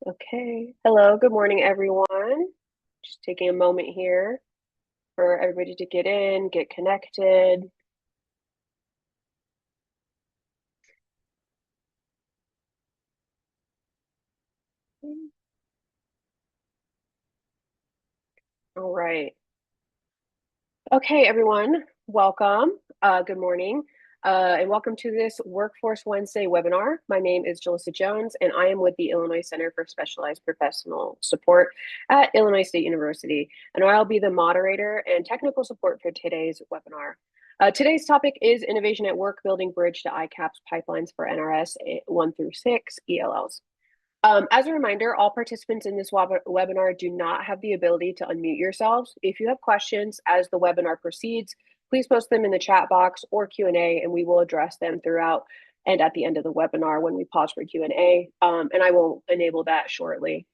Okay. Hello, good morning, everyone. Just taking a moment here for everybody to get in, get connected. All right. Okay, everyone, welcome. Good morning, and welcome to this Workforce Wednesday webinar. My name is Jalissa Jones, and I am with the Illinois Center for Specialized Professional Support at Illinois State University, and I'll be the moderator and technical support for today's webinar. Today's topic is Innovation at Work, Building Bridge to ICAPS Pipelines for NRS 1 through 6 ELLs. As a reminder, all participants in this webinar do not have the ability to unmute yourselves. If you have questions as the webinar proceeds, please post them in the chat box or Q&A, and we will address them throughout and at the end of the webinar when we pause for Q&A, and I will enable that shortly.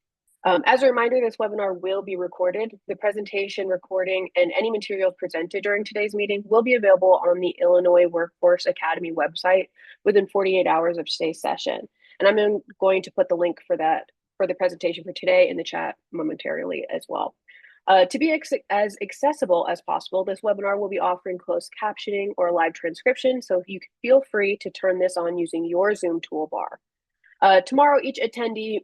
As a reminder, this webinar will be recorded. The presentation, recording, and any materials presented during today's meeting will be available on the Illinois Workforce Academy website within 48 hours of today's session. And I'm going to put the link for the presentation for today in the chat momentarily as well. To be as accessible as possible, this webinar will be offering closed captioning or live transcription, so you can feel free to turn this on using your Zoom toolbar. Tomorrow, each attendee,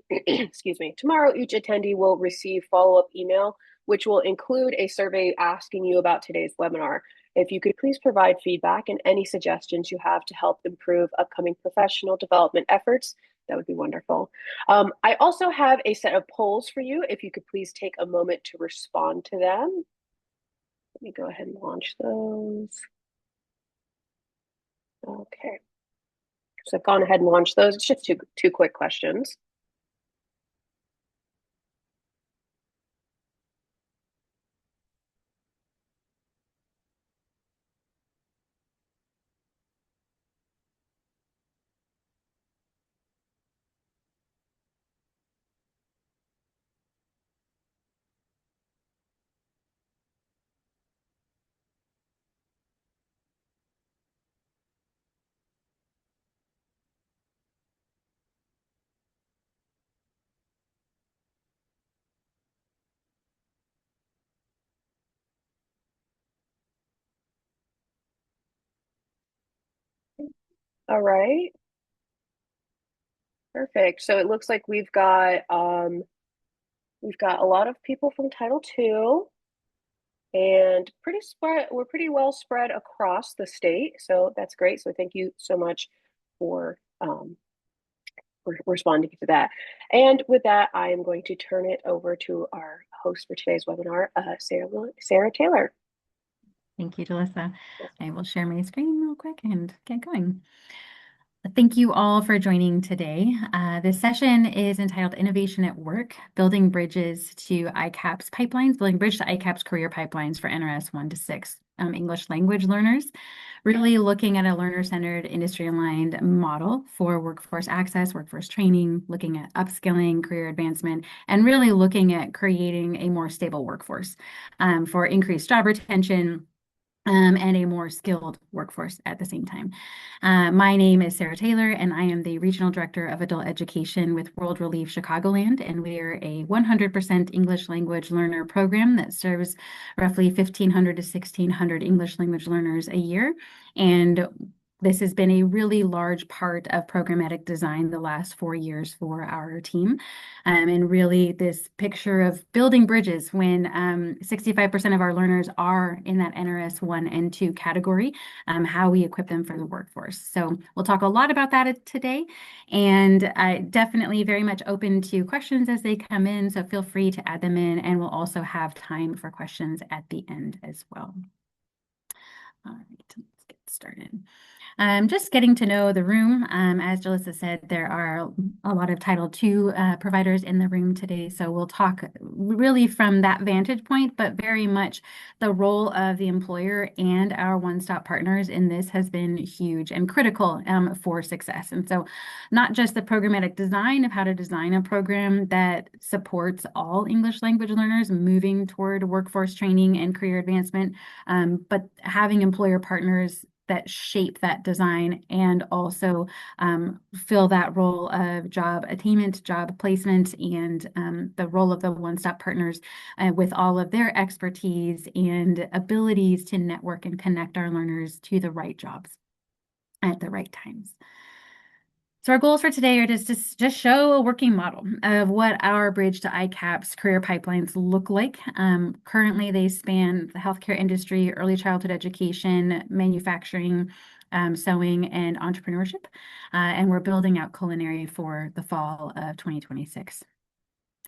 tomorrow each attendee will receive follow-up email, which will include a survey asking you about today's webinar. If you could please provide feedback and any suggestions you have to help improve upcoming professional development efforts, that would be wonderful. I also have a set of polls for you. If you could please take a moment to respond to them. Let me go ahead and launch those. Okay. So I've gone ahead and launched those. It's just two quick questions. All right. Perfect. So it looks like we've got a lot of people from Title II and we're pretty well spread across the state. So that's great. So thank you so much for responding to that. And with that, I am going to turn it over to our host for today's webinar, Sarah Taylor. Thank you, Jalissa. I will share my screen real quick and get going. Thank you all for joining today. This session is entitled Innovation at Work, Building Bridges to ICAPS Pipelines, Building Bridge to ICAPS Career Pipelines for NRS 1 to 6 English language learners, really looking at a learner-centered, industry-aligned model for workforce access, workforce training, looking at upskilling, career advancement, and really looking at creating a more stable workforce for increased job retention, and a more skilled workforce at the same time. My name is Sarah Taylor, and I am the Regional Director of Adult Education with World Relief Chicagoland, and we are a 100% English language learner program that serves roughly 1,500 to 1,600 English language learners a year. And this has been a really large part of programmatic design the last 4 years for our team. And really this picture of building bridges when 65% of our learners are in that NRS 1 and 2 category, how we equip them for the workforce. So we'll talk a lot about that today, and definitely very much open to questions as they come in. So feel free to add them in, and we'll also have time for questions at the end as well. All right, let's get started. Just getting to know the room. As Jalissa said, there are a lot of Title II providers in the room today, so we'll talk really from that vantage point, but very much the role of the employer and our one-stop partners in this has been huge and critical for success. And so not just the programmatic design of how to design a program that supports all English language learners moving toward workforce training and career advancement, but having employer partners that shape that design and also fill that role of job attainment, job placement, and the role of the one-stop partners with all of their expertise and abilities to network and connect our learners to the right jobs at the right times. So our goals for today are just show a working model of what our bridge to ICAPS career pipelines look like. Currently, they span the healthcare industry, early childhood education, manufacturing, sewing, and entrepreneurship. And we're building out culinary for the fall of 2026.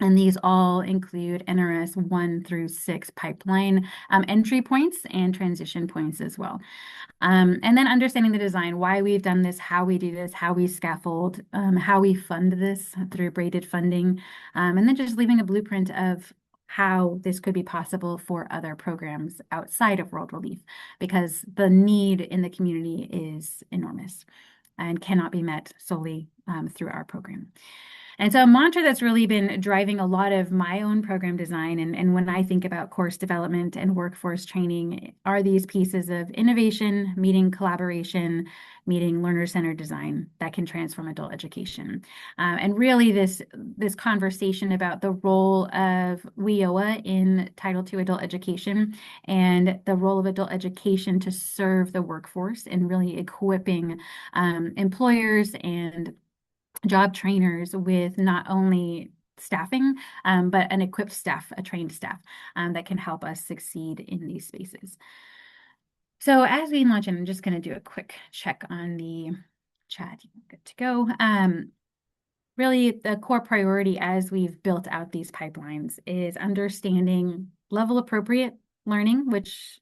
And these all include NRS 1 through 6 pipeline entry points and transition points as well. And then understanding the design, why we've done this, how we do this, how we scaffold, how we fund this through braided funding, and then just leaving a blueprint of how this could be possible for other programs outside of World Relief, because the need in the community is enormous and cannot be met solely through our program. And so a mantra that's really been driving a lot of my own program design and when I think about course development and workforce training are these pieces of innovation, meeting collaboration, meeting learner-centered design that can transform adult education. And really this conversation about the role of WIOA in Title II adult education and the role of adult education to serve the workforce and really equipping employers and job trainers with not only staffing, but an equipped staff, a trained staff that can help us succeed in these spaces. So as we launch in, I'm just going to do a quick check on the chat. Good to go. Really, the core priority as we've built out these pipelines is understanding level appropriate learning, which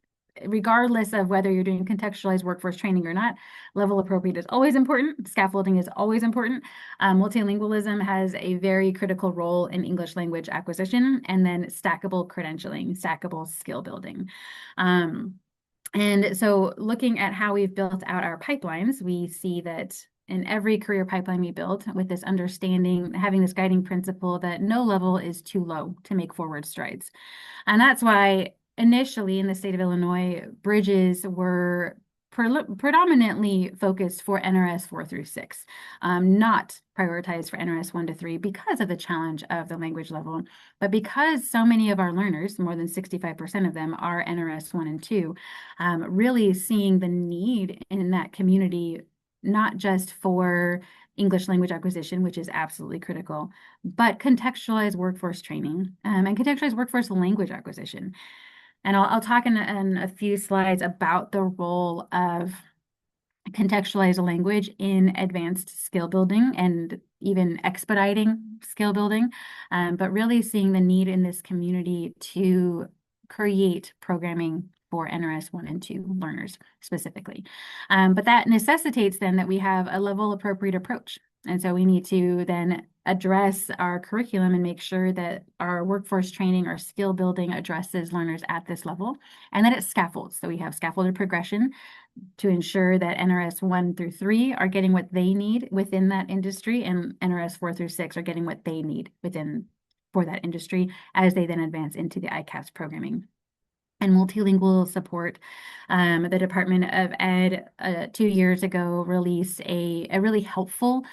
regardless of whether you're doing contextualized workforce training or not, level appropriate is always important. Scaffolding is always important. Multilingualism has a very critical role in English language acquisition, and then stackable credentialing, stackable skill building. And so looking at how we've built out our pipelines, we see that in every career pipeline we build with this understanding, having this guiding principle that no level is too low to make forward strides. And that's why initially in the state of Illinois, bridges were predominantly focused for NRS 4 through 6, not prioritized for NRS 1 to 3 because of the challenge of the language level. But because so many of our learners, more than 65% of them, are NRS 1 and 2, really seeing the need in that community, not just for English language acquisition, which is absolutely critical, but contextualized workforce training and contextualized workforce language acquisition. And I'll talk in a few slides about the role of contextualized language in advanced skill building and even expediting skill building, but really seeing the need in this community to create programming for NRS 1 and 2 learners specifically. But that necessitates then that we have a level appropriate approach. And so we need to then address our curriculum and make sure that our workforce training, our skill building addresses learners at this level and that it scaffolds. So we have scaffolded progression to ensure that NRS 1 through 3 are getting what they need within that industry and NRS 4 through 6 are getting what they need for that industry as they then advance into the ICAPS programming. And multilingual support. The Department of Ed 2 years ago released a really helpful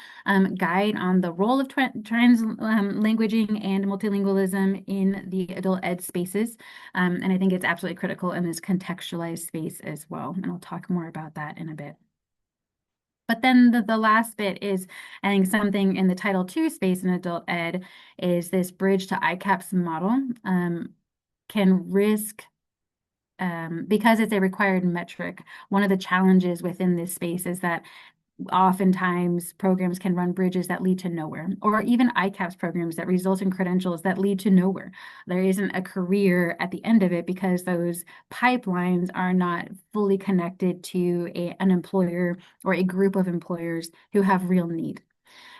guide on the role of translanguaging and multilingualism in the adult ed spaces. And I think it's absolutely critical in this contextualized space as well. And I'll talk more about that in a bit. But then the last bit is, I think something in the Title II space in adult ed is this bridge to ICAPS model can risk because it's a required metric. One of the challenges within this space is that oftentimes programs can run bridges that lead to nowhere, or even ICAPS programs that result in credentials that lead to nowhere. There isn't a career at the end of it because those pipelines are not fully connected to an employer or a group of employers who have real need.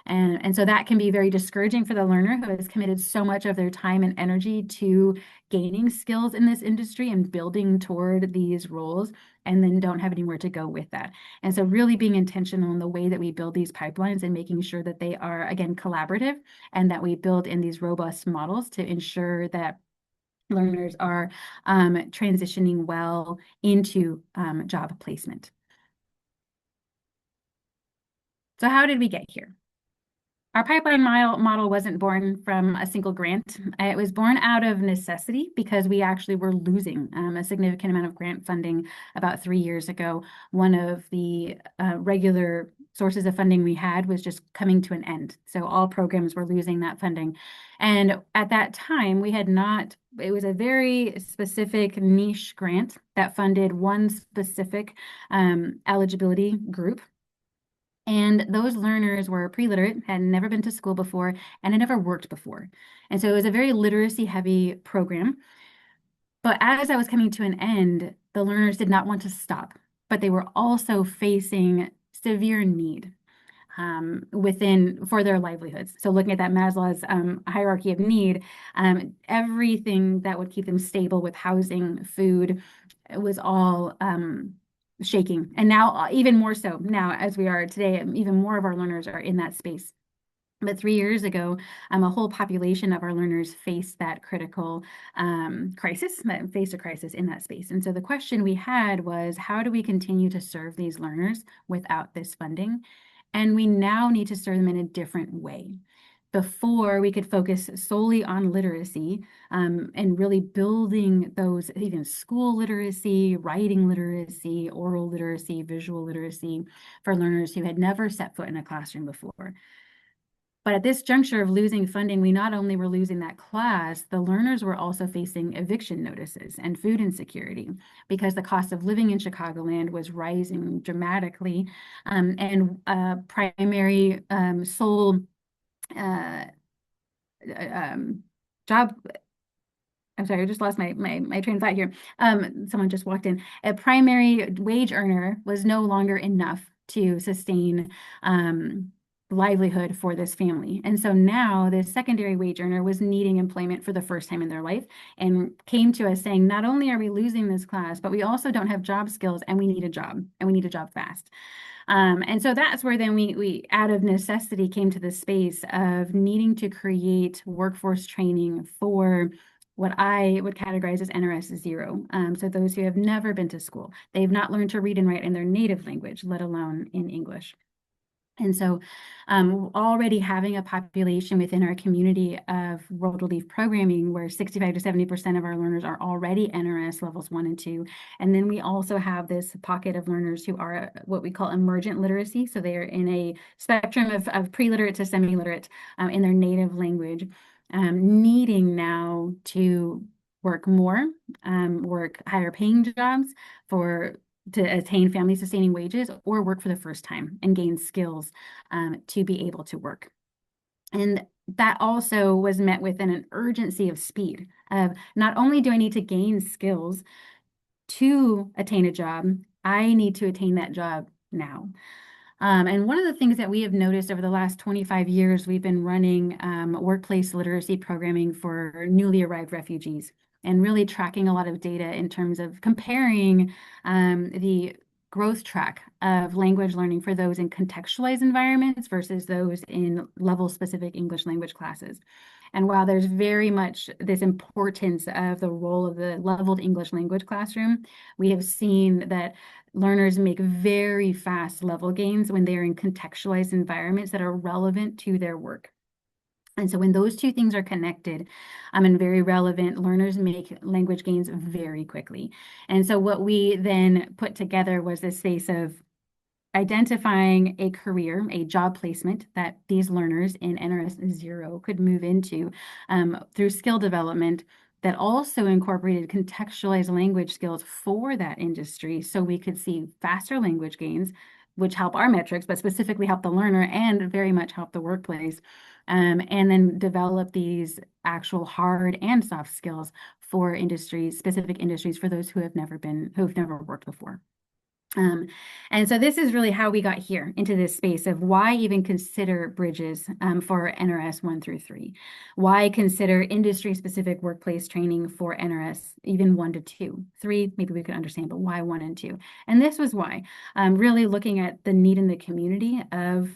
And so that can be very discouraging for the learner who has committed so much of their time and energy to gaining skills in this industry and building toward these roles, and then don't have anywhere to go with that. And so really being intentional in the way that we build these pipelines and making sure that they are, again, collaborative and that we build in these robust models to ensure that learners are transitioning well into job placement. So how did we get here? Our pipeline model wasn't born from a single grant. It was born out of necessity because we actually were losing a significant amount of grant funding about 3 years ago. One of the regular sources of funding we had was just coming to an end. So all programs were losing that funding. And at that time, we had not, it was a very specific niche grant that funded one specific eligibility group. And those learners were pre-literate, had never been to school before, and had never worked before. And so it was a very literacy heavy program. But as I was coming to an end, the learners did not want to stop, but they were also facing severe need within for their livelihoods. So looking at that Maslow's hierarchy of need, everything that would keep them stable with housing, food, it was all shaking. And now, even more so now as we are today, even more of our learners are in that space. But 3 years ago, a whole population of our learners faced that critical crisis, faced a crisis in that space. And so the question we had was, how do we continue to serve these learners without this funding? And we now need to serve them in a different way. Before, we could focus solely on literacy and really building those, even school literacy, writing literacy, oral literacy, visual literacy for learners who had never set foot in a classroom before. But at this juncture of losing funding, we not only were losing that class, the learners were also facing eviction notices and food insecurity because the cost of living in Chicagoland was rising dramatically. And primary sole uh, job. I'm sorry, I just lost my train of thought here. Someone just walked in. A primary wage earner was no longer enough to sustain livelihood for this family. And so now this secondary wage earner was needing employment for the first time in their life and came to us saying, not only are we losing this class, but we also don't have job skills and we need a job and we need a job fast. And so that's where then we out of necessity came to the space of needing to create workforce training for what I would categorize as NRS 0. So those who have never been to school, they've not learned to read and write in their native language, let alone in English. And so already having a population within our community of world relief programming where 65 to 70% of our learners are already NRS levels 1 and 2. And then we also have this pocket of learners who are what we call emergent literacy. So they are in a spectrum of pre-literate to semi-literate in their native language, needing now to work more, work higher paying jobs to attain family sustaining wages or work for the first time and gain skills to be able to work. And that also was met with an urgency of speed of not only do I need to gain skills to attain a job, I need to attain that job now. And one of the things that we have noticed over the last 25 years, we've been running workplace literacy programming for newly arrived refugees and really tracking a lot of data in terms of comparing the growth track of language learning for those in contextualized environments versus those in level-specific English language classes. And while there's very much this importance of the role of the leveled English language classroom, we have seen that learners make very fast level gains when they're in contextualized environments that are relevant to their work. And so when those two things are connected and very relevant, learners make language gains very quickly. And so what we then put together was this space of identifying a career, a job placement that these learners in NRS 0 could move into through skill development that also incorporated contextualized language skills for that industry so we could see faster language gains, which help our metrics, but specifically help the learner and very much help the workplace. And then develop these actual hard and soft skills for industries, specific industries for those who've never worked before. And so this is really how we got here into this space of why even consider bridges for NRS 1 through 3. Why consider industry-specific workplace training for NRS even 1 to 2. 3, maybe we could understand, but why 1 and 2? And this was why. Really looking at the need in the community of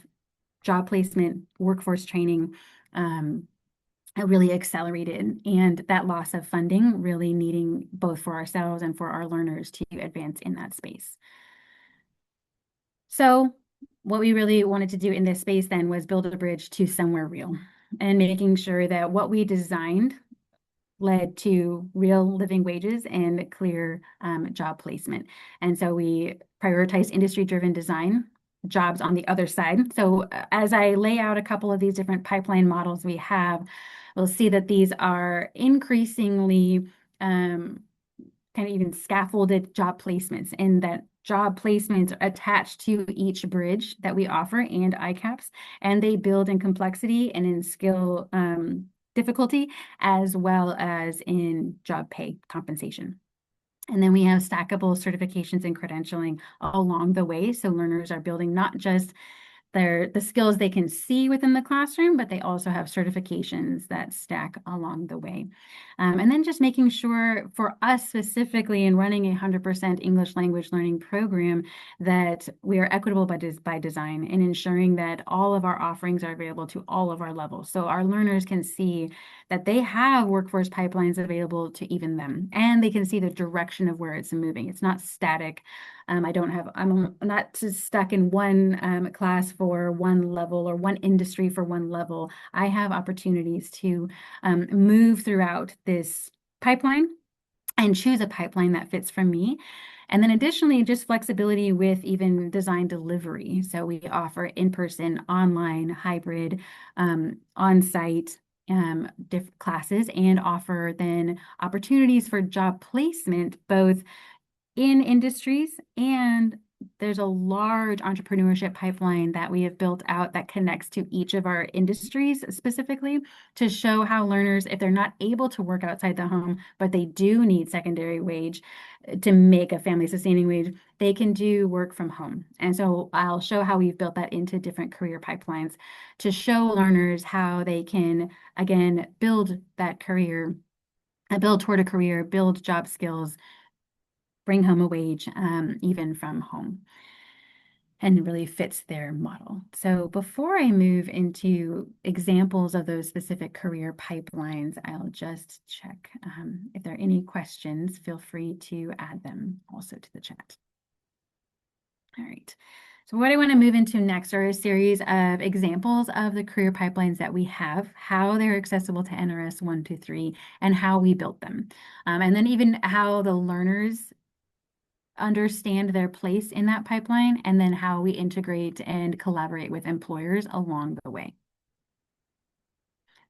job placement, workforce training, really accelerated, and that loss of funding really needing both for ourselves and for our learners to advance in that space. So what we really wanted to do in this space then was build a bridge to somewhere real and making sure that what we designed led to real living wages and clear job placement. And so we prioritize industry-driven design, jobs on the other side. So as I lay out a couple of these different pipeline models we have, we'll see that these are increasingly kind of even scaffolded job placements, and that job placements are attached to each bridge that we offer and ICAPS, and they build in complexity and in skill difficulty, as well as in job pay compensation. And then we have stackable certifications and credentialing along the way. So learners are building not just the skills they can see within the classroom, but they also have certifications that stack along the way. And then just making sure for us specifically in running a 100% English language learning program that we are equitable by design and ensuring that all of our offerings are available to all of our levels. So our learners can see that they have workforce pipelines available to even them, and they can see the direction of where it's moving. It's not static. I'm not stuck in one class for one level or one industry for one level. I have opportunities to move throughout this pipeline and choose a pipeline that fits for me. And then additionally, just flexibility with even design delivery. So we offer in-person, online, hybrid, on-site different classes, and offer then opportunities for job placement, both in industries, and there's a large entrepreneurship pipeline that we have built out that connects to each of our industries specifically to show how learners, if they're not able to work outside the home, but they do need secondary wage to make a family sustaining wage, they can do work from home. And so I'll show how we've built that into different career pipelines to show learners how they can, again, build that career, build toward a career, build job skills, bring home a wage, even from home, and really fits their model. So before I move into examples of those specific career pipelines, I'll just check if there are any questions. Feel free to add them also to the chat. All right. So what I want to move into next are a series of examples of the career pipelines that we have, how they're accessible to NRS 123, and how we built them. And then even how the learners understand their place in that pipeline, and then how we integrate and collaborate with employers along the way.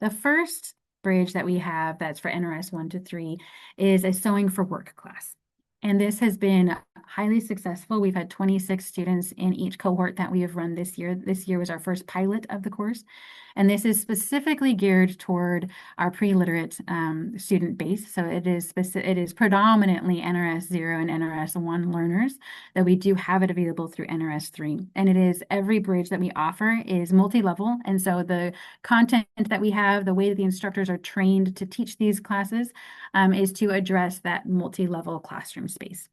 The first bridge that we have that's for NRS 123 is a Sewing for Work class. And this has been highly successful. We've had 26 students in each cohort that we have run this year. This year was our first pilot of the course. And this is specifically geared toward our pre-literate student base. So it is predominantly NRS 0 and NRS 1 learners, though we do have it available through NRS 3. And it is every bridge that we offer is multi-level. And so the content that we have, the way that the instructors are trained to teach these classes is to address that multi-level classroom space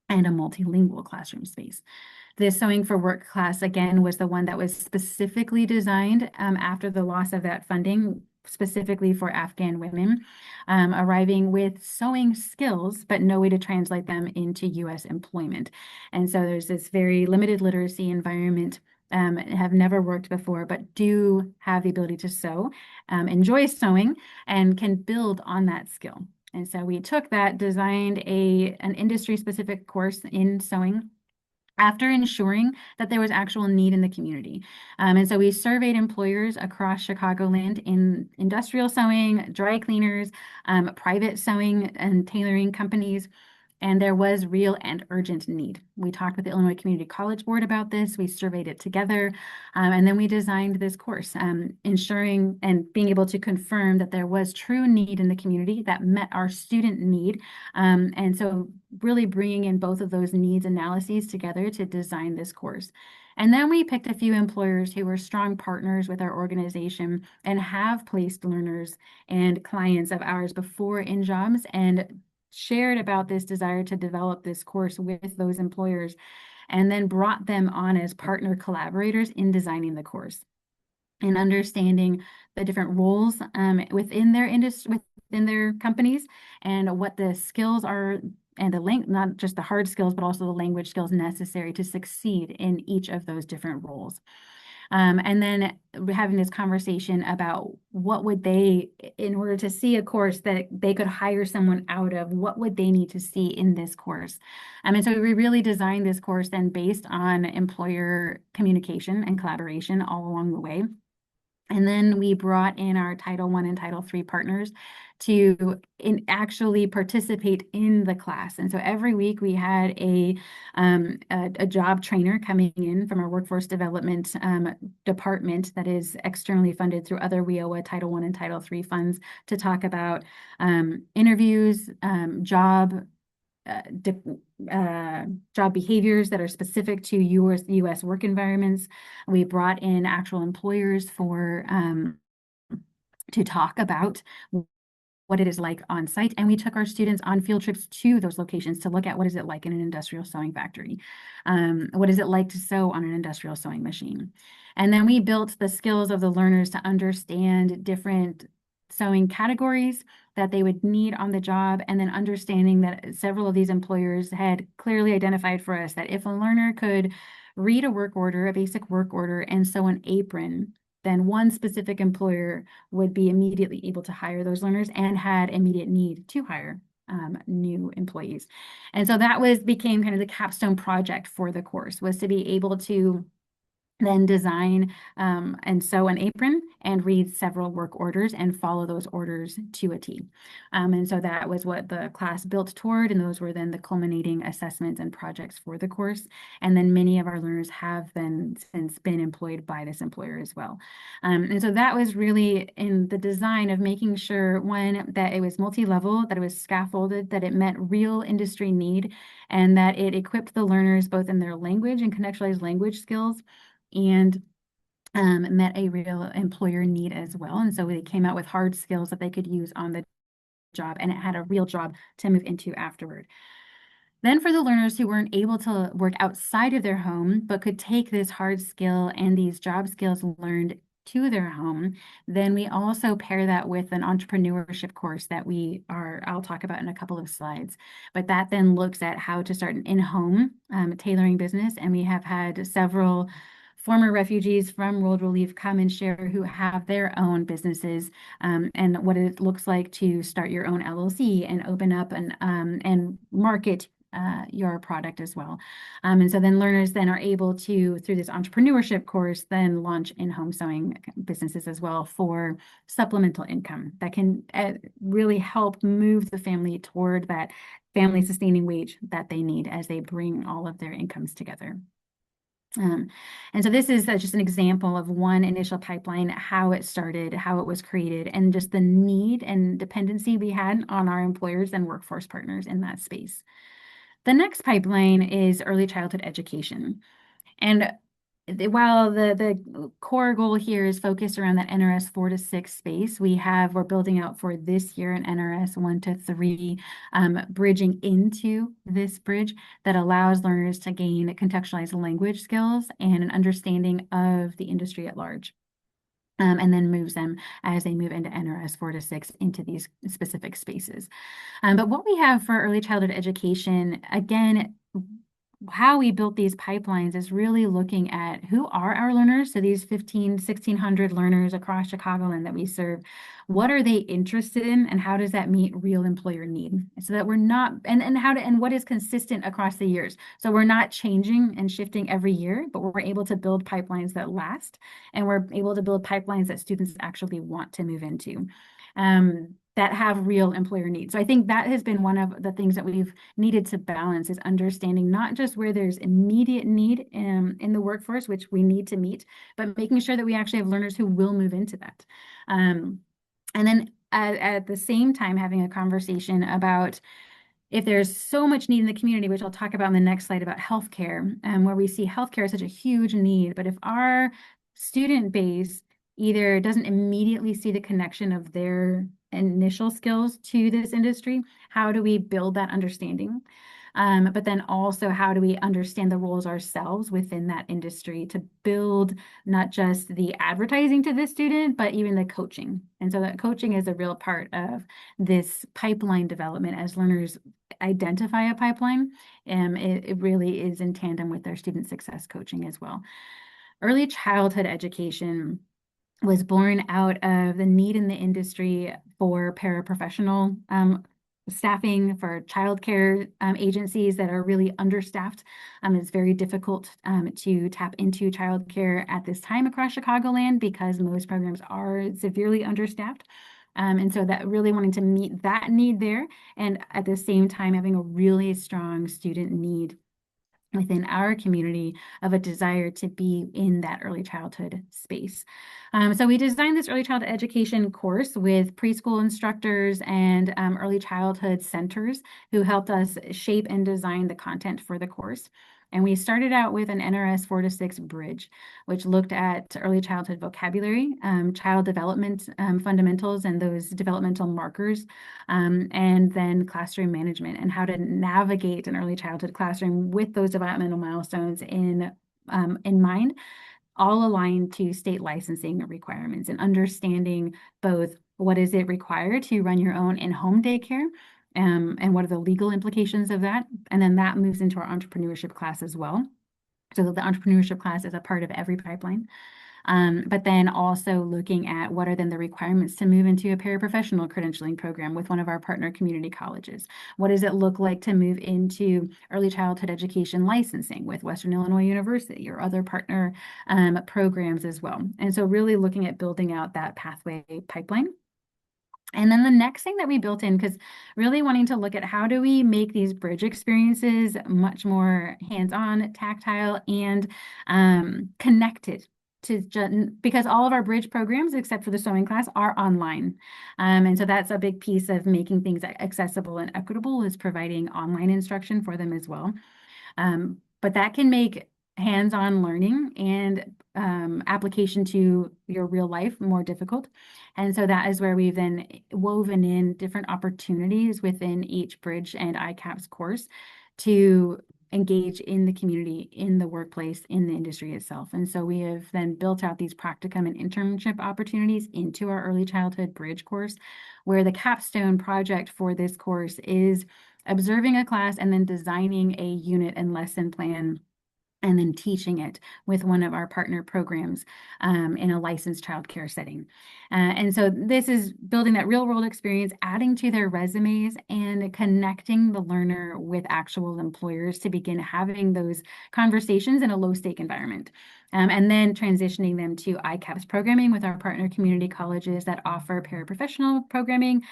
and a multilingual classroom space. The Sewing for Work class, again, was the one that was specifically designed after the loss of that funding, specifically for Afghan women, arriving with sewing skills, but no way to translate them into U.S. employment. And so there's this very limited literacy environment, have never worked before, but do have the ability to sew, enjoy sewing, and can build on that skill. And so we took that, designed an industry-specific course in sewing after ensuring that there was actual need in the community. And so we surveyed employers across Chicagoland in industrial sewing, dry cleaners, private sewing and tailoring companies, and there was real and urgent need. We talked with the Illinois Community College Board about this. We surveyed it together, and then we designed this course, ensuring and being able to confirm that there was true need in the community that met our student need. And so really bringing in both of those needs analyses together to design this course. And then we picked a few employers who were strong partners with our organization and have placed learners and clients of ours before in jobs, and shared about this desire to develop this course with those employers, and then brought them on as partner collaborators in designing the course and understanding the different roles within their industry, within their companies and what the skills are and not just the hard skills, but also the language skills necessary to succeed in each of those different roles. And then having this conversation about what would they, in order to see a course that they could hire someone out of, what would they need to see in this course? And so we really designed this course then based on employer communication and collaboration all along the way. And then we brought in our Title I and Title III partners to actually participate in the class. And so every week we had a job trainer coming in from our workforce development department that is externally funded through other WIOA Title I and Title III funds to talk about interviews, uh, job behaviors that are specific to US work environments. We brought in actual employers to talk about what it is like on site. And we took our students on field trips to those locations to look at what is it like in an industrial sewing factory? What is it like to sew on an industrial sewing machine? And then we built the skills of the learners to understand different sewing categories that they would need on the job, and then understanding that several of these employers had clearly identified for us that if a learner could read a work order, a basic work order, and sew an apron, then one specific employer would be immediately able to hire those learners and had immediate need to hire new employees. And so that became kind of the capstone project for the course, was to be able to then design and sew an apron and read several work orders and follow those orders to a T. And so that was what the class built toward, and those were then the culminating assessments and projects for the course. And then many of our learners have then since been employed by this employer as well. And so that was really in the design of making sure, one, that it was multi-level, that it was scaffolded, that it met real industry need, and that it equipped the learners both in their language and contextualized language skills, and met a real employer need as well. And so they came out with hard skills that they could use on the job, and it had a real job to move into afterward. Then for the learners who weren't able to work outside of their home, but could take this hard skill and these job skills learned to their home, then we also pair that with an entrepreneurship course that I'll talk about in a couple of slides. But that then looks at how to start an in-home tailoring business. And we have had several former refugees from World Relief come and share who have their own businesses, and what it looks like to start your own LLC and open up and market your product as well. And so then learners then are able to, through this entrepreneurship course, then launch in-home sewing businesses as well for supplemental income that can really help move the family toward that family sustaining wage that they need as they bring all of their incomes together. And so this is just an example of one initial pipeline, how it started, how it was created, and just the need and dependency we had on our employers and workforce partners in that space. The next pipeline is early childhood education. And while the core goal here is focused around that NRS 4 to 6 space, we're building out for this year an NRS 1 to 3 bridging into this bridge that allows learners to gain contextualized language skills and an understanding of the industry at large. And then moves them as they move into NRS 4 to 6 into these specific spaces. But what we have for early childhood education, again, how we built these pipelines is really looking at who are our learners. So these 1,600 learners across Chicagoland that we serve, what are they interested in, and how does that meet real employer need? So that we're not, and what is consistent across the years. So we're not changing and shifting every year, but we're able to build pipelines that last, and we're able to build pipelines that students actually want to move into. That have real employer needs. So I think that has been one of the things that we've needed to balance, is understanding not just where there's immediate need in the workforce, which we need to meet, but making sure that we actually have learners who will move into that. And then at the same time, having a conversation about if there's so much need in the community, which I'll talk about in the next slide about healthcare, where we see healthcare as such a huge need, but if our student base either doesn't immediately see the connection of their initial skills to this industry, how do we build that understanding? but then also how do we understand the roles ourselves within that industry to build not just the advertising to the student, but even the coaching. And so that coaching is a real part of this pipeline development as learners identify a pipeline. It really is in tandem with their student success coaching as well. Early childhood education was born out of the need in the industry for paraprofessional staffing for childcare agencies that are really understaffed. It's very difficult to tap into childcare at this time across Chicagoland because most programs are severely understaffed. And so that really wanting to meet that need there, and at the same time having a really strong student need within our community of a desire to be in that early childhood space. So we designed this early childhood education course with preschool instructors and early childhood centers who helped us shape and design the content for the course. And we started out with an NRS 4 to 6 bridge, which looked at early childhood vocabulary, child development fundamentals, and those developmental markers, and then classroom management and how to navigate an early childhood classroom with those developmental milestones in mind, all aligned to state licensing requirements and understanding both what is it required to run your own in-home daycare, and what are the legal implications of that. And then that moves into our entrepreneurship class as well. So the entrepreneurship class is a part of every pipeline. But then also looking at what are then the requirements to move into a paraprofessional credentialing program with one of our partner community colleges. What does it look like to move into early childhood education licensing with Western Illinois University or other partner programs as well? And so really looking at building out that pathway pipeline. And then the next thing that we built in, because really wanting to look at how do we make these bridge experiences much more hands-on, tactile, and connected to because all of our bridge programs, except for the sewing class, are online. And so that's a big piece of making things accessible and equitable is providing online instruction for them as well. But that can make hands-on learning and application to your real life more difficult. And so that is where we've then woven in different opportunities within each Bridge and ICAPS course to engage in the community, in the workplace, in the industry itself. And so we have then built out these practicum and internship opportunities into our early childhood Bridge course, where the capstone project for this course is observing a class and then designing a unit and lesson plan and then teaching it with one of our partner programs in a licensed childcare setting. And so this is building that real world experience, adding to their resumes and connecting the learner with actual employers to begin having those conversations in a low stake environment. And then transitioning them to ICAPS programming with our partner community colleges that offer paraprofessional programming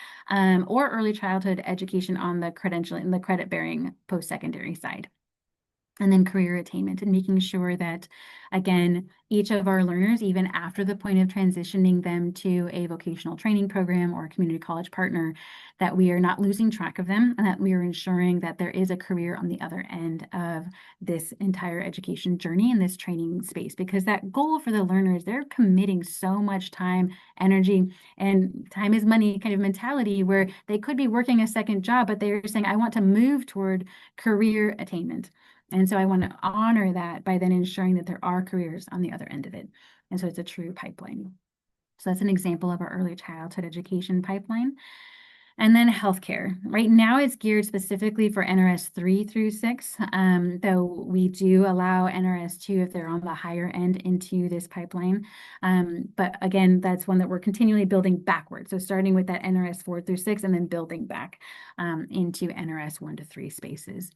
or early childhood education on the credentialing, the credit bearing post-secondary side. And then career attainment and making sure that, again, each of our learners, even after the point of transitioning them to a vocational training program or a community college partner, that we are not losing track of them and that we are ensuring that there is a career on the other end of this entire education journey in this training space. Because that goal for the learners, they're committing so much time, energy, and time is money kind of mentality where they could be working a second job, but they're saying, I want to move toward career attainment. And so I want to honor that by then ensuring that there are careers on the other end of it. And so it's a true pipeline. So that's an example of our early childhood education pipeline. And then healthcare. Right now it's geared specifically for NRS 3 through 6, though we do allow NRS 2 if they're on the higher end into this pipeline. But again, that's one that we're continually building backwards. So starting with that NRS 4 through 6 and then building back into NRS 1 to 3 spaces.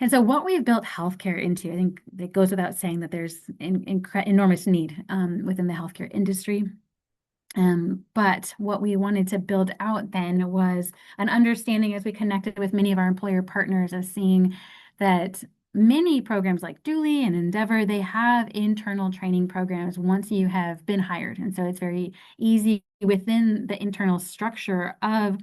And so what we've built healthcare into, I think it goes without saying that there's enormous need within the healthcare industry. But what we wanted to build out then was an understanding as we connected with many of our employer partners of seeing that many programs like Dooley and Endeavor, they have internal training programs once you have been hired. And so it's very easy within the internal structure of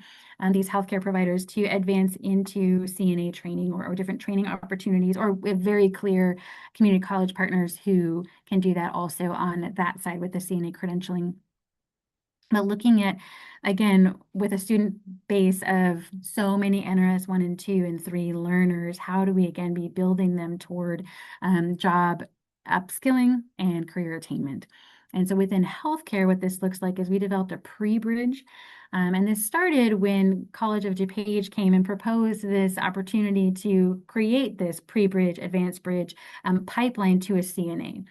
these healthcare providers to advance into CNA training or different training opportunities, or with very clear community college partners who can do that also on that side with the CNA credentialing. But looking at, again, with a student base of so many NRS 1 and 2 and 3 learners, how do we again be building them toward job upskilling and career attainment? And so within healthcare, what this looks like is we developed a pre-bridge. And this started when College of DuPage came and proposed this opportunity to create this pre-bridge, advanced bridge pipeline to a CNA.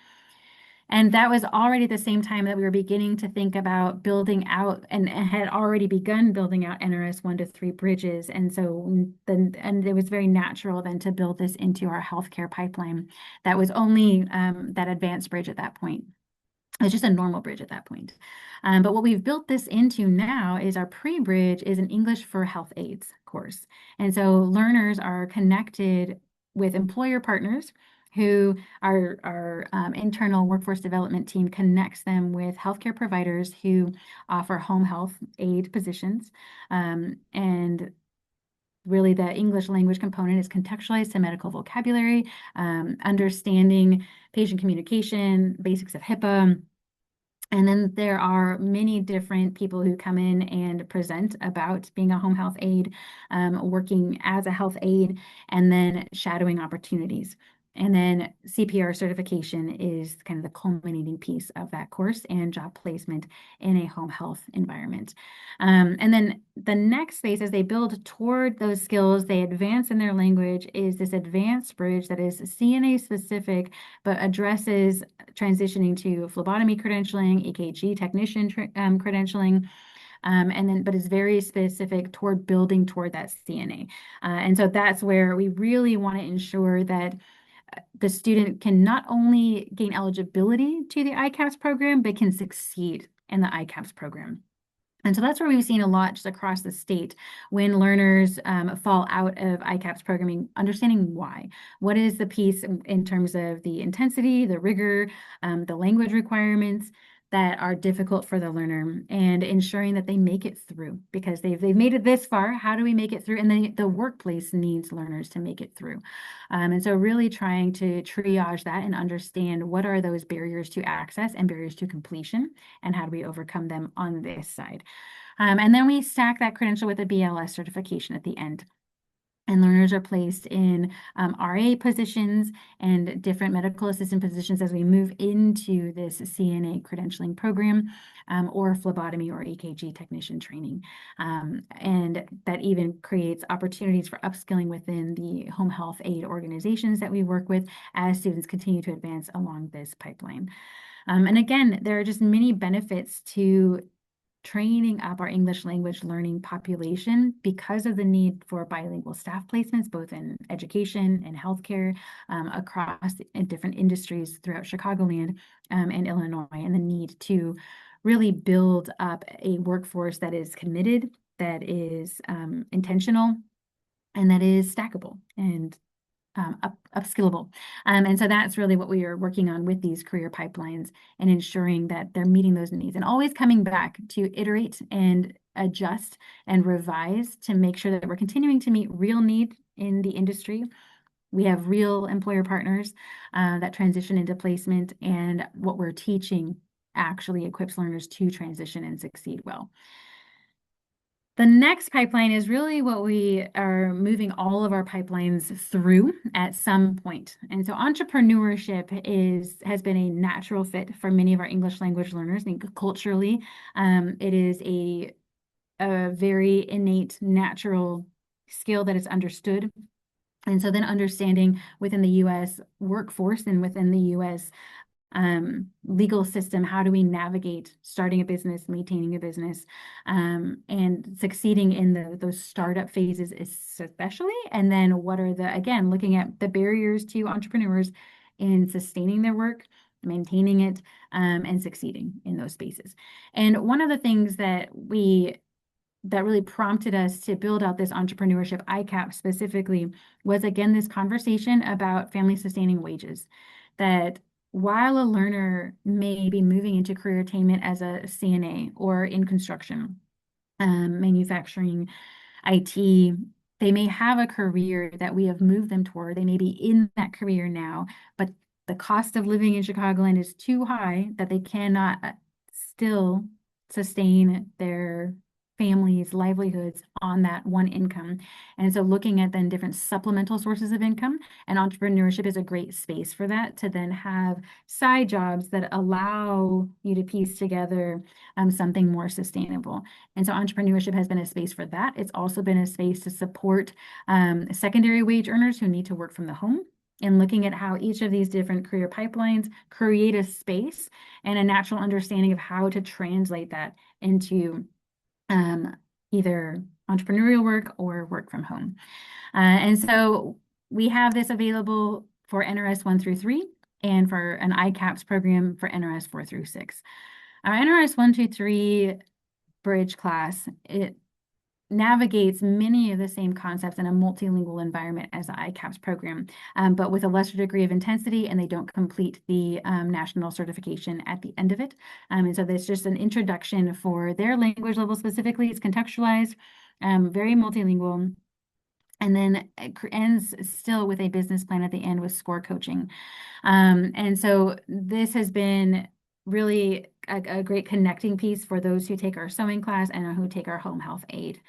And that was already the same time that we were beginning to think about building out and had already begun building out NRS 1 to 3 bridges. And so then, and it was very natural then to build this into our healthcare pipeline. That was only that advanced bridge at that point. It's just a normal bridge at that point. But what we've built this into now is our pre-bridge is an English for Health Aides course. And so learners are connected with employer partners who our internal workforce development team connects them with healthcare providers who offer home health aide positions. And really the English language component is contextualized to medical vocabulary, understanding patient communication, basics of HIPAA. And then there are many different people who come in and present about being a home health aide, working as a health aide, and then shadowing opportunities. And then CPR certification is kind of the culminating piece of that course and job placement in a home health environment. And then the next phase, as they build toward those skills, they advance in their language, is this advanced bridge that is CNA specific, but addresses transitioning to phlebotomy credentialing, EKG technician credentialing, and then, but it's very specific toward building toward that CNA. And so that's where we really want to ensure that the student can not only gain eligibility to the ICAPS program, but can succeed in the ICAPS program. And so that's where we've seen a lot just across the state when learners fall out of ICAPS programming, understanding why. What is the piece in terms of the intensity, the rigor, the language requirements that are difficult for the learner, and ensuring that they make it through, because they've made it this far. How do we make it through? And then the workplace needs learners to make it through. And so really trying to triage that and understand what are those barriers to access and barriers to completion, and how do we overcome them on this side. And then we stack that credential with a BLS certification at the end. And learners are placed in RA positions and different medical assistant positions as we move into this CNA credentialing program, or phlebotomy or EKG technician training. And that even creates opportunities for upskilling within the home health aid organizations that we work with as students continue to advance along this pipeline. And again, there are just many benefits to training up our English language learning population because of the need for bilingual staff placements, both in education and healthcare, across different industries throughout Chicagoland and Illinois, and the need to really build up a workforce that is committed, that is intentional, and that is stackable and upskillable. And so that's really what we are working on with these career pipelines and ensuring that they're meeting those needs and always coming back to iterate and adjust and revise to make sure that we're continuing to meet real need in the industry. We have real employer partners that transition into placement, and what we're teaching actually equips learners to transition and succeed well. The next pipeline is really what we are moving all of our pipelines through at some point. And so entrepreneurship has been a natural fit for many of our English language learners. I think culturally, it is a very innate, natural skill that is understood. And so then understanding within the U.S. workforce and within the U.S. Legal system, how do we navigate starting a business, maintaining a business, and succeeding in those startup phases especially, and then what are again, looking at the barriers to entrepreneurs in sustaining their work, maintaining it, and succeeding in those spaces. And one of the things that really prompted us to build out this entrepreneurship ICAP specifically was, again, this conversation about family sustaining wages. That while a learner may be moving into career attainment as a CNA or in construction, manufacturing, IT, they may have a career that we have moved them toward. They may be in that career now, but the cost of living in Chicagoland is too high that they cannot still sustain their families' livelihoods on that one income. And so looking at then different supplemental sources of income, and entrepreneurship is a great space for that, to then have side jobs that allow you to piece together something more sustainable. And so entrepreneurship has been a space for that. It's also been a space to support secondary wage earners who need to work from the home, and looking at how each of these different career pipelines create a space and a natural understanding of how to translate that into either entrepreneurial work or work from home. And so we have this available for NRS 1 through 3 and for an ICAPS program for NRS 4 through 6. Our NRS 1 through 3 bridge class, it navigates many of the same concepts in a multilingual environment as the ICAPS program, but with a lesser degree of intensity, and they don't complete the national certification at the end of it. And so there's just an introduction for their language level specifically. It's contextualized, very multilingual, and then it ends still with a business plan at the end with score coaching. And so this has been really a great connecting piece for those who take our sewing class and who take our home health aid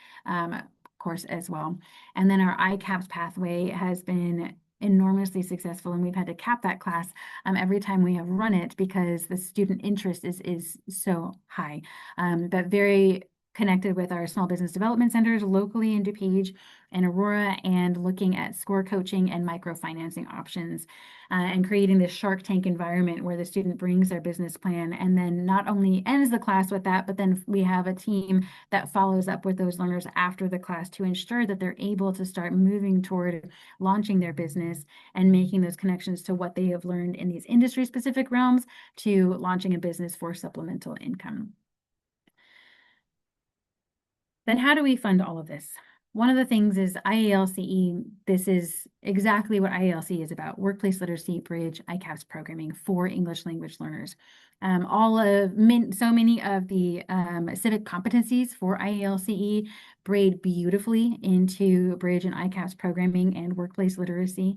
course as well. And then our ICAPS pathway has been enormously successful, and we've had to cap that class every time we have run it because the student interest is so high. But very connected with our small business development centers locally in DuPage and Aurora, and looking at score coaching and microfinancing options, and creating this Shark Tank environment where the student brings their business plan and then not only ends the class with that, but then we have a team that follows up with those learners after the class to ensure that they're able to start moving toward launching their business and making those connections to what they have learned in these industry specific realms to launching a business for supplemental income. Then how do we fund all of this? One of the things is IALCE. This is exactly what IALC is about: workplace literacy bridge ICAPS programming for English language learners. So many of the civic competencies for IALCE braid beautifully into bridge and ICAPS programming and workplace literacy.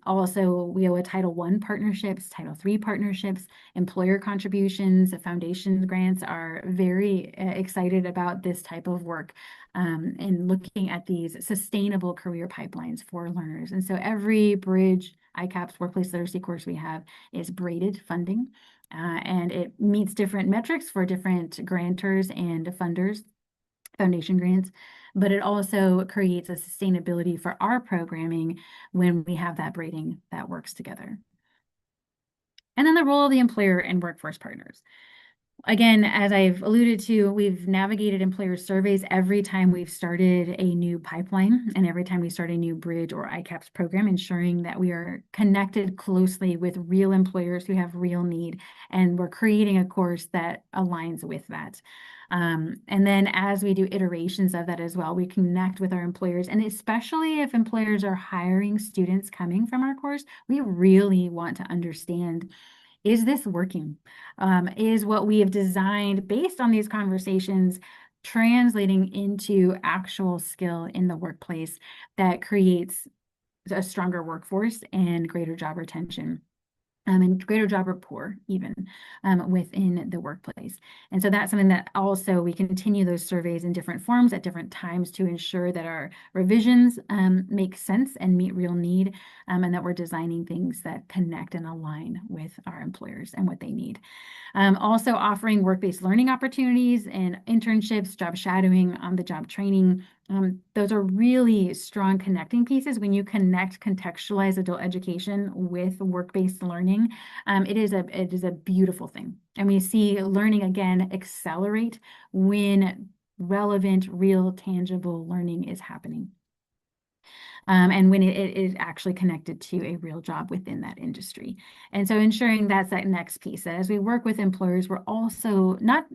Also, we owe a Title I partnerships, Title III partnerships, employer contributions, foundation grants are very excited about this type of work, and looking at these sustainable career pipelines for learners. And so every bridge ICAPS workplace literacy course we have is braided funding, and it meets different metrics for different grantors and funders, foundation grants, but it also creates a sustainability for our programming when we have that braiding that works together. And then the role of the employer and workforce partners. Again, as I've alluded to, we've navigated employer surveys every time we've started a new pipeline and every time we start a new bridge or ICAPS program, ensuring that we are connected closely with real employers who have real need, and we're creating a course that aligns with that. And then as we do iterations of that as well, we connect with our employers, and especially if employers are hiring students coming from our course, we really want to understand, is this working? Is what we have designed based on these conversations translating into actual skill in the workplace that creates a stronger workforce and greater job retention? And greater job rapport even within the workplace. And so that's something that also we continue those surveys in different forms at different times to ensure that our revisions make sense and meet real need, and that we're designing things that connect and align with our employers and what they need. Also offering work-based learning opportunities and internships, job shadowing, on-the-job training. Those are really strong connecting pieces. When you connect contextualized adult education with work-based learning, it is a beautiful thing. And we see learning again accelerate when relevant, real, tangible learning is happening. And when it is actually connected to a real job within that industry. And so ensuring that's that next piece, that as we work with employers, we're also not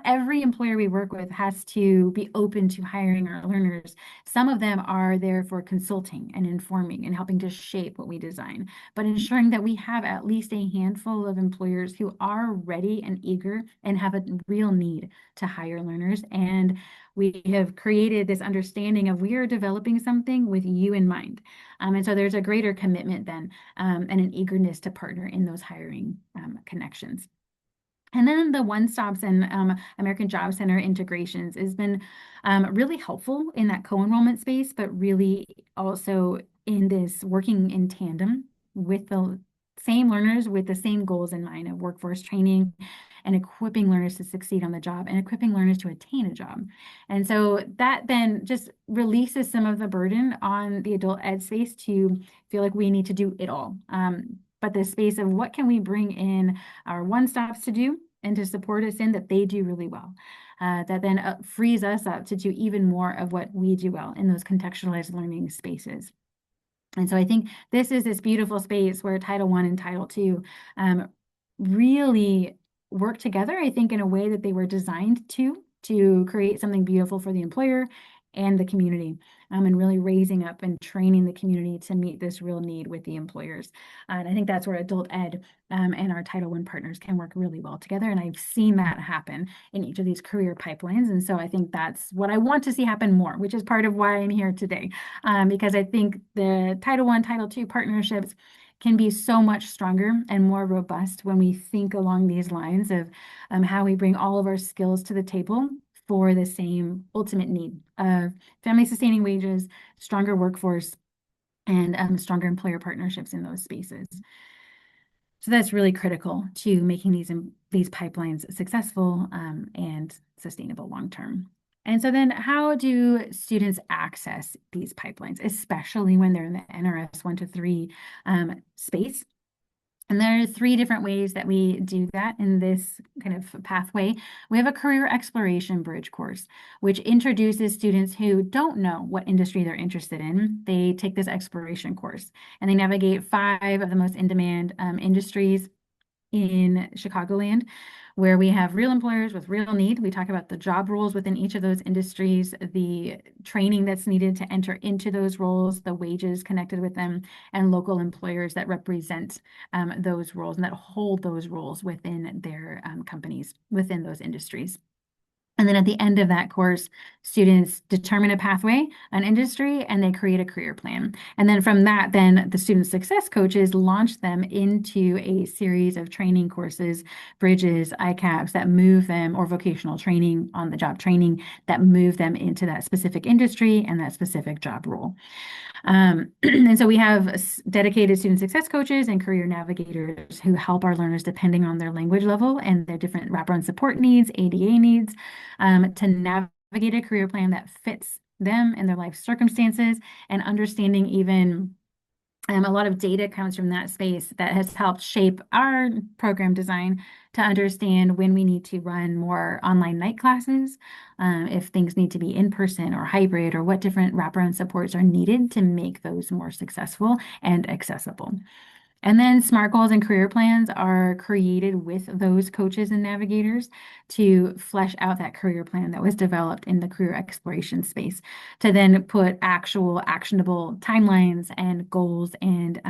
every employer we work with has to be open to hiring our learners. Some of them are there for consulting and informing and helping to shape what we design, but ensuring that we have at least a handful of employers who are ready and eager and have a real need to hire learners. And we have created this understanding of, we are developing something with you in mind. And so there's a greater commitment then, and an eagerness to partner in those hiring connections. And then the one-stops and American Job Center integrations has been really helpful in that co-enrollment space, but really also in this working in tandem with the same learners with the same goals in mind of workforce training and equipping learners to succeed on the job and equipping learners to attain a job. And so that then just releases some of the burden on the adult ed space to feel like we need to do it all. But the space of what can we bring in our one-stops to do and to support us in that they do really well. That then frees us up to do even more of what we do well in those contextualized learning spaces. And so I think this beautiful space where Title I and Title II really work together, I think, in a way that they were designed to create something beautiful for the employer and the community, and really raising up and training the community to meet this real need with the employers. And I think that's where adult ed and our Title I partners can work really well together. And I've seen that happen in each of these career pipelines. And so I think that's what I want to see happen more, which is part of why I'm here today, because I think the Title I, Title II partnerships can be so much stronger and more robust when we think along these lines of how we bring all of our skills to the table for the same ultimate need of family sustaining wages, stronger workforce, and stronger employer partnerships in those spaces. So that's really critical to making these pipelines successful and sustainable long term. And so then how do students access these pipelines, especially when they're in the NRS 1 to 3 space? And there are 3 different ways that we do that in this kind of pathway. We have a career exploration bridge course, which introduces students who don't know what industry they're interested in. They take this exploration course and they navigate 5 of the most in-demand industries in Chicagoland, where we have real employers with real need. We talk about the job roles within each of those industries, the training that's needed to enter into those roles, the wages connected with them, and local employers that represent those roles and that hold those roles within their companies, within those industries. And then at the end of that course, students determine a pathway, an industry, and they create a career plan. And then from that, then the student success coaches launch them into a series of training courses, bridges, ICAPS that move them, or vocational training, on the job training that move them into that specific industry and that specific job role. And so we have dedicated student success coaches and career navigators who help our learners depending on their language level and their different wraparound support needs, ADA needs, to navigate a career plan that fits them and their life circumstances, and understanding even a lot of data comes from that space that has helped shape our program design to understand when we need to run more online night classes, if things need to be in person or hybrid, or what different wraparound supports are needed to make those more successful and accessible. And then SMART goals and career plans are created with those coaches and navigators to flesh out that career plan that was developed in the career exploration space, to then put actual actionable timelines and goals and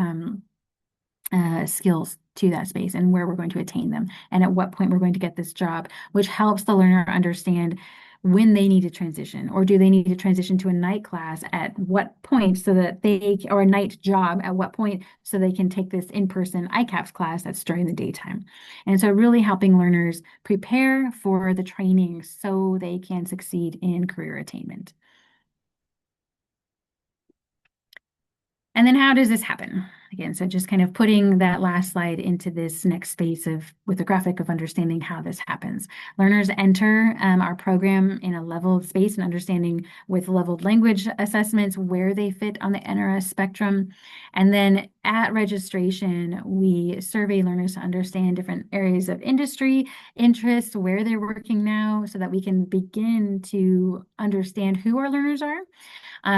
skills to that space and where we're going to attain them and at what point we're going to get this job, which helps the learner understand when they need to transition, or do they need to transition to a night class at what point, so that they, or a night job at what point, so they can take this in-person ICAPS class that's during the daytime. And so really helping learners prepare for the training so they can succeed in career attainment. And then how does this happen? Again, so just kind of putting that last slide into this next space of with a graphic of understanding how this happens. Learners enter our program in a leveled space and understanding with leveled language assessments where they fit on the NRS spectrum. And then at registration, we survey learners to understand different areas of industry, interest, where they're working now, so that we can begin to understand who our learners are.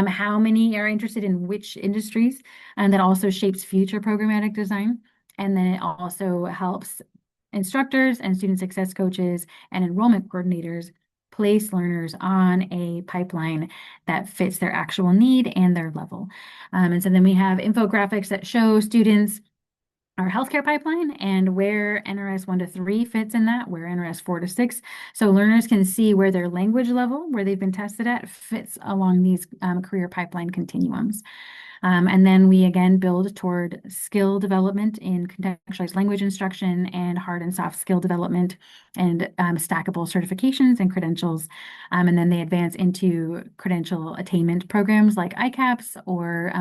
How many are interested in which industries, and that also shapes future programmatic design. And then it also helps instructors and student success coaches and enrollment coordinators place learners on a pipeline that fits their actual need and their level. And so then we have infographics that show students our healthcare pipeline and where NRS 1 to 3 fits in that, where NRS 4 to 6. So learners can see where their language level, where they've been tested at, fits along these career pipeline continuums. And then we again build toward skill development in contextualized language instruction and hard and soft skill development and stackable certifications and credentials. And then they advance into credential attainment programs like ICAPS or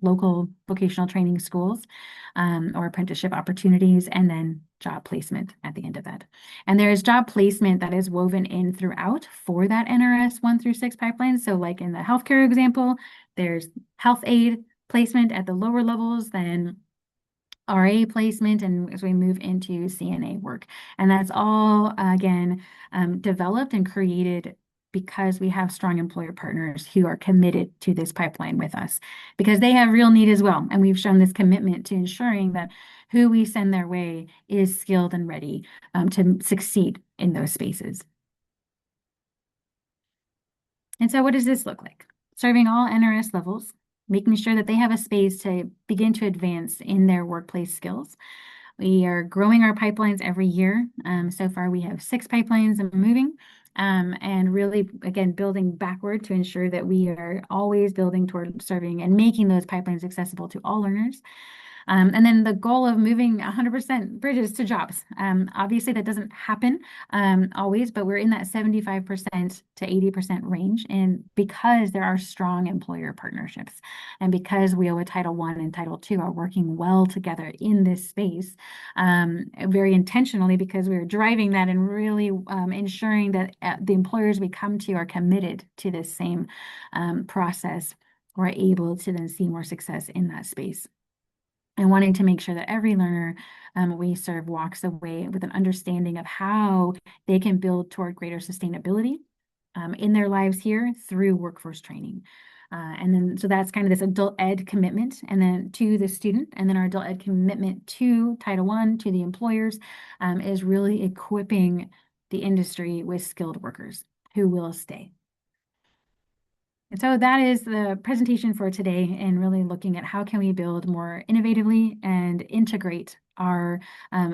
local vocational training schools or apprenticeship opportunities, and then job placement at the end of that. And there is job placement that is woven in throughout for that NRS 1 through 6 pipeline. So like in the healthcare example, there's health aid placement at the lower levels, then RA placement, and as we move into CNA work. And that's all, again, developed and created because we have strong employer partners who are committed to this pipeline with us because they have real need as well. And we've shown this commitment to ensuring that who we send their way is skilled and ready to succeed in those spaces. And so what does this look like? Serving all NRS levels, making sure that they have a space to begin to advance in their workplace skills. We are growing our pipelines every year. So far, we have 6 pipelines moving, and really, again, building backward to ensure that we are always building toward serving and making those pipelines accessible to all learners. And then the goal of moving 100% bridges to jobs. Obviously, that doesn't happen always, but we're in that 75% to 80% range. And because there are strong employer partnerships, and because WIOA Title I and Title II are working well together in this space, very intentionally, because we're driving that and really ensuring that the employers we come to are committed to this same process, we're able to then see more success in that space and wanting to make sure that every learner we serve walks away with an understanding of how they can build toward greater sustainability in their lives here through workforce training. And then, so that's kind of this adult ed commitment, and then to the student, and then our adult ed commitment to Title I, to the employers, is really equipping the industry with skilled workers who will stay. And so that is the presentation for today, and really looking at how can we build more innovatively and integrate our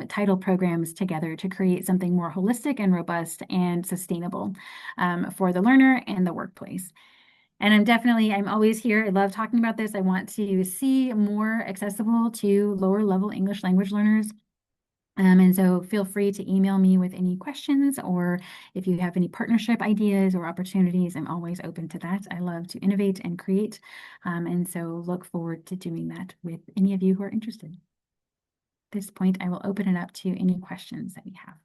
title programs together to create something more holistic and robust and sustainable for the learner and the workplace. And I'm always here. I love talking about this. I want to see more accessible to lower level English language learners. And so feel free to email me with any questions, or if you have any partnership ideas or opportunities, I'm always open to that. I love to innovate and create. And so look forward to doing that with any of you who are interested. At this point, I will open it up to any questions that we have.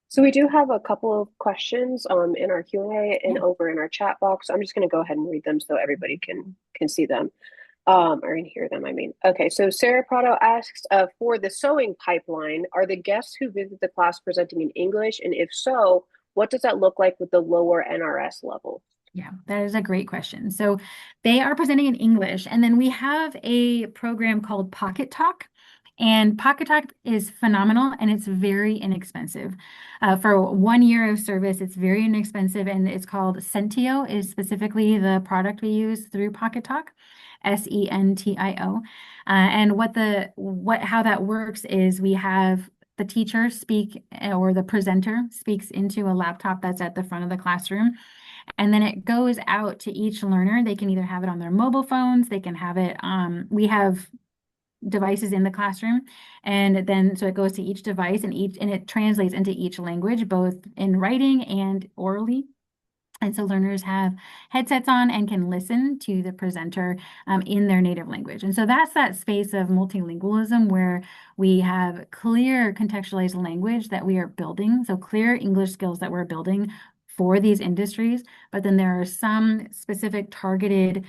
So we do have a couple of questions in our Q&A and Yeah. over in our chat box. I'm just going to go ahead and read them so everybody can see them. Or can hear them, I mean. Okay, so Sarah Prado asks, for the sewing pipeline, are the guests who visit the class presenting in English? And if so, what does that look like with the lower NRS level? Yeah, that is a great question. So they are presenting in English, and then we have a program called Pocket Talk. And Pocket Talk is phenomenal, and it's very inexpensive. For 1 year of service, it's very inexpensive, and it's called Sentio, is specifically the product we use through Pocket Talk. Sentio. And how that works is we have the teacher speak, or the presenter speaks into a laptop that's at the front of the classroom. And then it goes out to each learner. They can either have it on their mobile phones, they can have it, we have devices in the classroom, and then so it goes to each device, and it translates into each language, both in writing and orally. And so learners have headsets on and can listen to the presenter in their native language. And so that's that space of multilingualism where we have clear contextualized language that we are building. So clear English skills that we're building for these industries, but then there are some specific targeted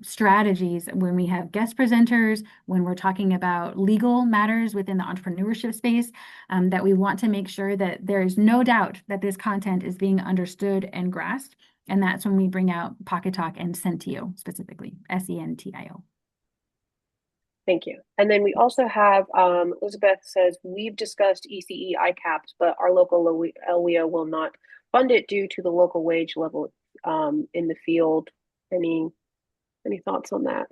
strategies when we have guest presenters, when we're talking about legal matters within the entrepreneurship space, that we want to make sure that there is no doubt that this content is being understood and grasped. And that's when we bring out Pocket Talk and Sentio specifically, Sentio. Thank you. And then we also have Elizabeth says, we've discussed ECE ICAPS, but our local LWIA will not fund it due to the local wage level in the field. Any thoughts on that?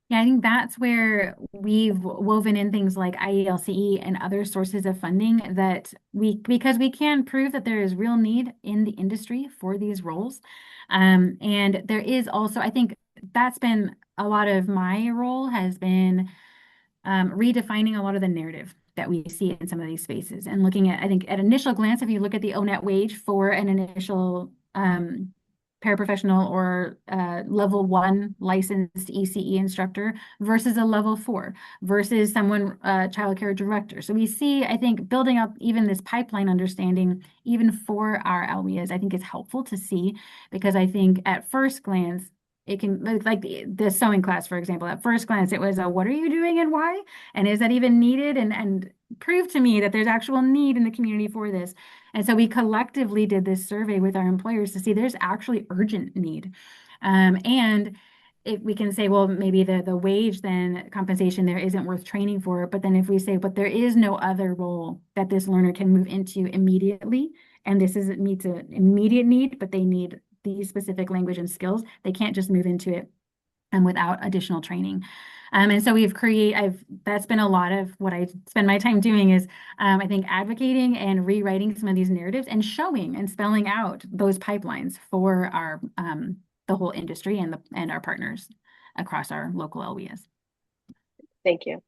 Yeah, I think that's where we've woven in things like IELCE and other sources of funding that because we can prove that there is real need in the industry for these roles. And there is also, I think that's been a lot of my role has been redefining a lot of the narrative that we see in some of these spaces and looking at, I think at initial glance, if you look at the ONET wage for an initial paraprofessional or level one licensed ECE instructor versus a level four versus someone, childcare director. So we see, I think, building up even this pipeline understanding, even for our LWIAs, I think is helpful to see because I think at first glance, it can like the sewing class, for example, at first glance, it was a what are you doing and why? And is that even needed? And prove to me that there's actual need in the community for this. And so we collectively did this survey with our employers to see there's actually urgent need. And if we can say, well, maybe the wage then compensation there isn't worth training for, but then if we say, but there is no other role that this learner can move into immediately, and this isn't meets an immediate need, but they need these specific language and skills, they can't just move into it without additional training. And so that's been a lot of what I spend my time doing is, I think, advocating and rewriting some of these narratives and showing and spelling out those pipelines for the whole industry and our partners across our local LWIAs. Thank you.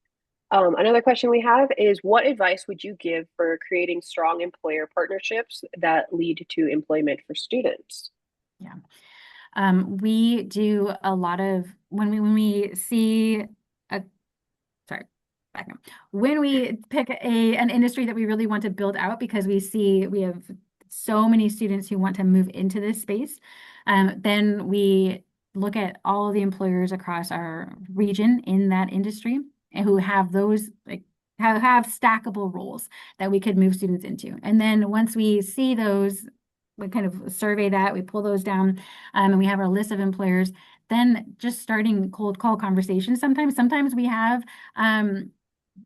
Another question we have is what advice would you give for creating strong employer partnerships that lead to employment for students? Yeah. We do a lot of when we see a sorry, back up. When we pick an industry that we really want to build out because we see we have so many students who want to move into this space, then we look at all of the employers across our region in that industry and who have those like have stackable roles that we could move students into. And then once we see those, we kind of survey that, we pull those down, and we have our list of employers. Then just starting cold call conversations. Sometimes we have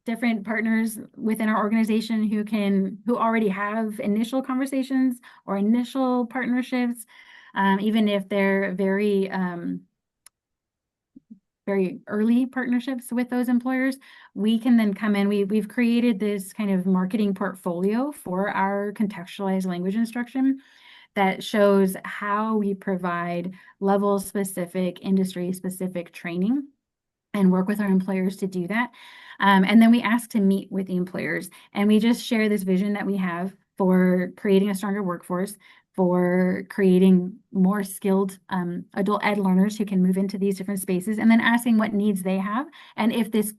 different partners within our organization who already have initial conversations or initial partnerships, even if they're very early partnerships with those employers, we can then come in. We've created this kind of marketing portfolio for our contextualized language instruction that shows how we provide level specific, industry specific training and work with our employers to do that. And then we ask to meet with the employers and we just share this vision that we have for creating a stronger workforce, for creating more skilled adult ed learners who can move into these different spaces, and then asking what needs they have and if this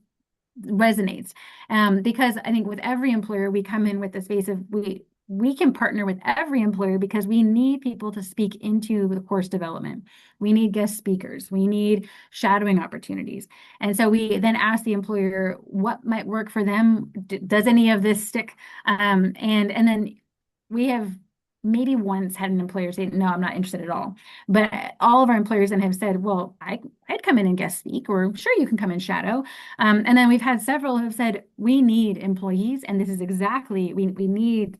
resonates. Because I think with every employer, we come in with the space of we can partner with every employer because we need people to speak into the course development. We need guest speakers. We need shadowing opportunities. And so we then ask the employer what might work for them. Does any of this stick? And then we have maybe once had an employer say, no, I'm not interested at all. But all of our employers then have said, well, I'd come in and guest speak, or sure, you can come and shadow. And then we've had several who have said, we need employees, and this is exactly, we need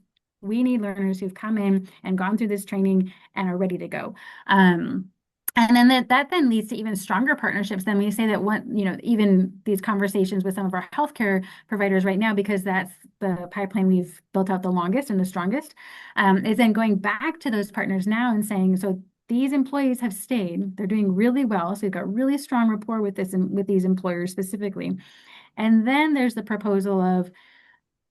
learners who've come in and gone through this training and are ready to go. And then that then leads to even stronger partnerships. Then we say that even these conversations with some of our healthcare providers right now, because that's the pipeline we've built out the longest and the strongest, is then going back to those partners now and saying, so these employees have stayed, they're doing really well. So we've got really strong rapport with these employers specifically. And then there's the proposal of,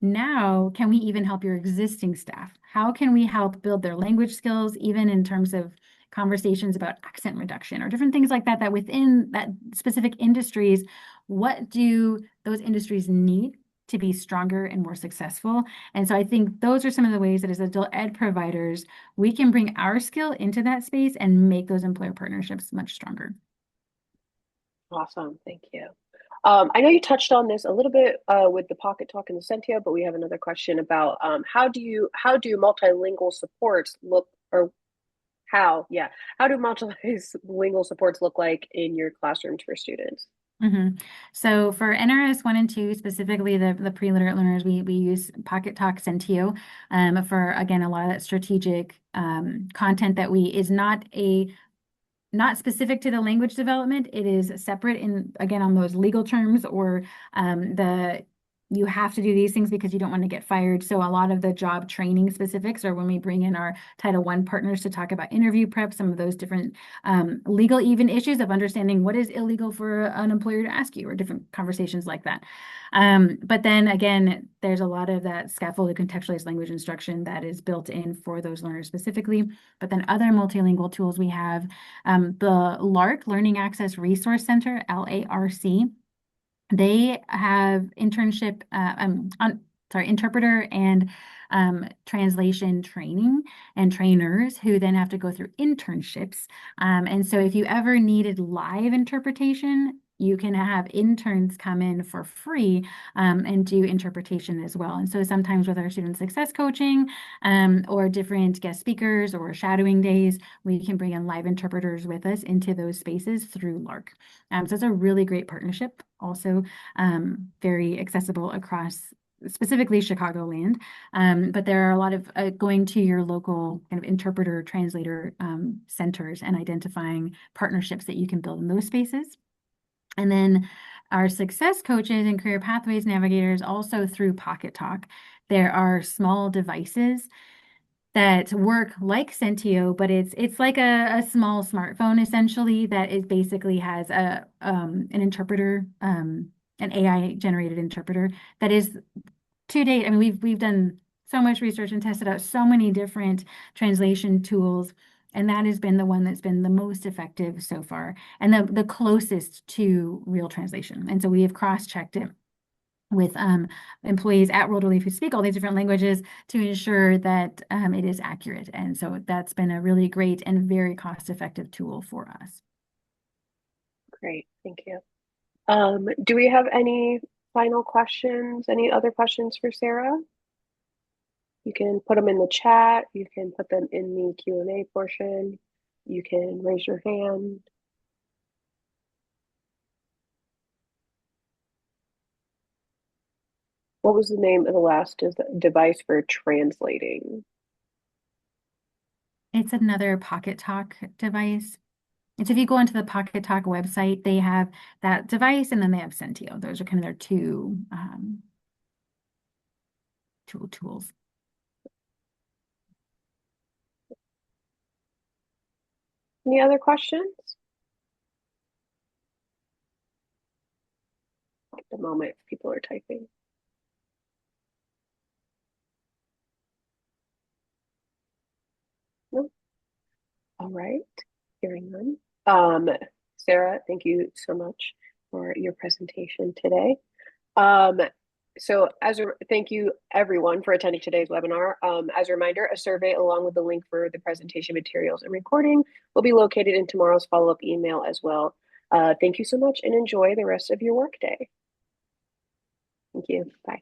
now, can we even help your existing staff? How can we help build their language skills, even in terms of conversations about accent reduction or different things like that, that within that specific industries, what do those industries need to be stronger and more successful? And so I think those are some of the ways that as adult ed providers, we can bring our skill into that space and make those employer partnerships much stronger. Awesome. Thank you. I know you touched on this a little bit with the Pocket Talk and the Sentio, but we have another question about how do multilingual supports look or how do multilingual supports look like in your classrooms for students? So for NRS 1 and 2, specifically the pre-literate learners, we use Pocket Talk Sentio for, again, a lot of that strategic content that is not a not specific to the language development. It is separate in, again, on those legal terms or the you have to do these things because you don't want to get fired. So a lot of the job training specifics are when we bring in our Title I partners to talk about interview prep, some of those different legal even issues of understanding what is illegal for an employer to ask you or different conversations like that. But then again, there's a lot of that scaffolded contextualized language instruction that is built in for those learners specifically. But then other multilingual tools we have, the LARC, Learning Access Resource Center, LARC. They have interpreter and translation training and trainers who then have to go through internships. And so if you ever needed live interpretation, you can have interns come in for free and do interpretation as well. And so sometimes with our student success coaching or different guest speakers or shadowing days, we can bring in live interpreters with us into those spaces through LARC. So it's a really great partnership, also very accessible across specifically Chicagoland. But there are a lot of going to your local kind of interpreter, translator centers and identifying partnerships that you can build in those spaces. And then our success coaches and career pathways navigators also through Pocket Talk. There are small devices that work like Sentio, but it's like a small smartphone essentially that is basically has an interpreter, an AI generated interpreter that is to date. I mean, we've done so much research and tested out so many different translation tools, and that has been the one that's been the most effective so far and the closest to real translation. And so we have cross-checked it with employees at World Relief who speak all these different languages to ensure that it is accurate. And so that's been a really great and very cost-effective tool for us. Great, thank you. Do we have any final questions? Any other questions for Sarah? You can put them in the chat. You can put them in the Q&A portion. You can raise your hand. What was the name of the last device for translating? It's another Pocket Talk device. And so if you go onto the Pocket Talk website, they have that device and then they have Sentio. Those are kind of their two tools. Any other questions? At the moment, people are typing. No? All right, hearing none. Sarah, thank you so much for your presentation today. So thank you everyone for attending today's webinar. As a reminder, a survey along with the link for the presentation materials and recording will be located in tomorrow's follow-up email as well. Thank you so much and enjoy the rest of your workday. Thank you. Bye.